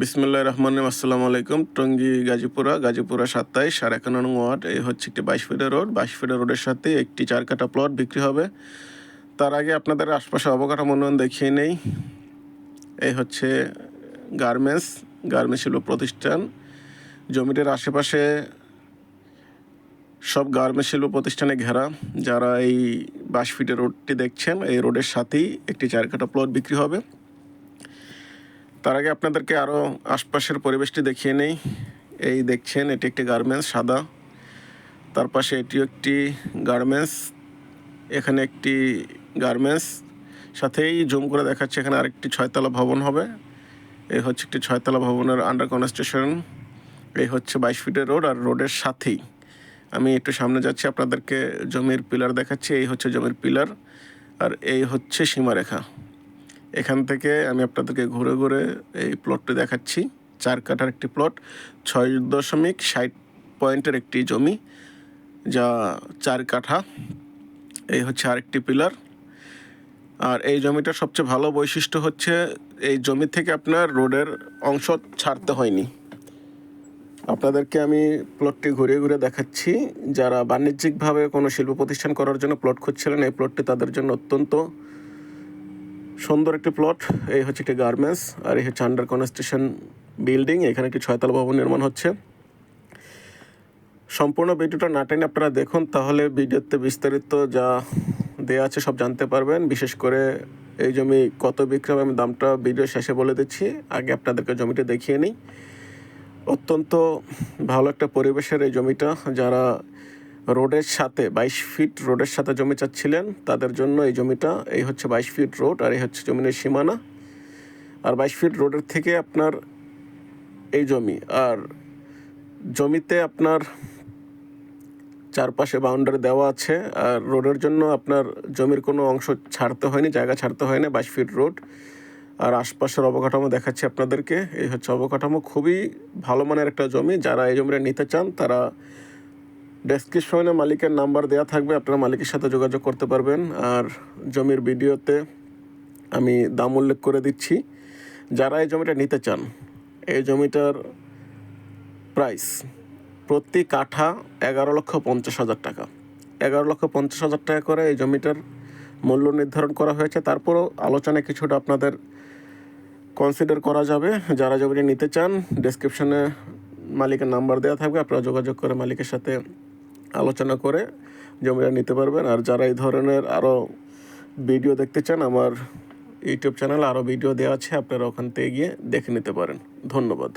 বিসমিল্লাহির রহমানির রহিম। আসসালামু আলাইকুম। টঙ্গী গাজীপুরা 27 আর 51 নং ওয়ার্ড। এই হচ্ছে একটি 22 ফিটের রোড। 22 ফিটের রোডের সাথে একটি 4 কাঠা প্লট বিক্রি হবে। তার আগে আপনাদের আশপাশে অবকাঠামো উন্নয়ন দেখিয়ে নেই। এই হচ্ছে গার্মেন্টস শিল্প প্রতিষ্ঠান। জমিটির আশেপাশে সব গার্মেন্টস শিল্প প্রতিষ্ঠানে ঘেরা। যারা এই 22 ফিটের রোডটি দেখছেন, এই রোডের সাথেই একটি 4 কাঠা প্লট বিক্রি হবে। তার আগে আপনাদেরকে আরও আশপাশের পরিবেশটি দেখিয়ে নেই। এই দেখছেন, এটি একটি গার্মেন্টস সাদা, তার পাশে এটিও একটি গার্মেন্টস, এখানে একটি গার্মেন্টস, সাথেই জুম করে দেখাচ্ছে এখানে আরেকটি 6তলা ভবন হবে। এই হচ্ছে একটি 6তলা ভবনের আন্ডার কনস্ট্রাকশন। এই হচ্ছে 22 ফিটের রোড, আর রোডের সাথেই আমি একটু সামনে যাচ্ছি, আপনাদেরকে জমির পিলার দেখাচ্ছি। এই হচ্ছে জমির পিলার, আর এই হচ্ছে সীমারেখা। এখান থেকে আমি আপনাদেরকে ঘুরে ঘুরে এই প্লটটি দেখাচ্ছি। 4 কাঠার একটি প্লট, 6.60 পয়েন্টের একটি জমি, যা 4 কাঠা। এই হচ্ছে আরেকটি পিলার। আর এই জমিটার সবচেয়ে ভালো বৈশিষ্ট্য হচ্ছে এই জমি থেকে আপনার রোডের অংশ ছাড়তে হয়নি। আপনাদেরকে আমি প্লটটি ঘুরে ঘুরে দেখাচ্ছি। যারা বাণিজ্যিকভাবে কোনো শিল্প প্রতিষ্ঠান করার জন্য প্লট খুঁজছিলেন, এই প্লটটি তাদের জন্য অত্যন্ত সুন্দর একটি প্লট। এই হচ্ছে একটি গার্মেন্টস, আর এই হচ্ছে আন্ডার কনস্ট্রাকশন বিল্ডিং। এখানে একটি 6তলা ভবন নির্মাণ হচ্ছে। সম্পূর্ণ ভিডিওটা না টেনে আপনারা দেখুন, তাহলে ভিডিওতে বিস্তারিত যা দেওয়া আছে সব জানতে পারবেন। বিশেষ করে এই জমি কত বিক্রি হবে আমি দামটা ভিডিও শেষে বলে দিচ্ছি। আগে আপনাদেরকে জমিটা দেখিয়ে নিই। অত্যন্ত ভালো একটা পরিবেশের এই জমিটা। যারা রোডের সাথে 22 ফিট রোডের সাথে জমি চাচ্ছিলেন, তাদের জন্য এই জমিটা। এই হচ্ছে 22 ফিট রোড, আর এই হচ্ছে জমির সীমানা। আর 22 ফিট রোডের থেকে আপনার এই জমি, আর জমিতে আপনার চারপাশে বাউন্ডারি দেওয়া আছে। আর রোডের জন্য আপনার জমির কোনো অংশ ছাড়তে হয়নি, জায়গা ছাড়তে হয়নি। 22 ফিট রোড, আর আশপাশের অবকাঠামো দেখাচ্ছি আপনাদেরকে। এই হচ্ছে অবকাঠামো, খুবই ভালো মানের একটা জমি। যারা এই জমিটা নিতে চান, তারা ডেসক্রিপশনে মালিকের নাম্বার দেওয়া থাকবে, আপনারা মালিকের সাথে যোগাযোগ করতে পারবেন। আর জমির ভিডিওতে আমি দাম উল্লেখ করে দিচ্ছি। যারা এই জমিটা নিতে চান, এই জমিটার প্রাইস প্রতি কাঠা 11,50,000 টাকা। 11,50,000 টাকা করে এই জমিটার মূল্য নির্ধারণ করা হয়েছে। তারপরও আলোচনায় কিছুটা আপনাদের কনসিডার করা যাবে। যারা জমিটা নিতে চান, ডেসক্রিপশনে মালিকের নাম্বার দেওয়া থাকবে, আপনারা যোগাযোগ করে মালিকের সাথে আলোচনা করে জমিটা নিতে পারবেন। আর যারা এই ধরনের আরও ভিডিও দেখতে চান, আমার ইউটিউব চ্যানেলে আরও ভিডিও দেওয়া আছে, আপনারা ওখান থেকে গিয়ে দেখে নিতে পারেন। ধন্যবাদ।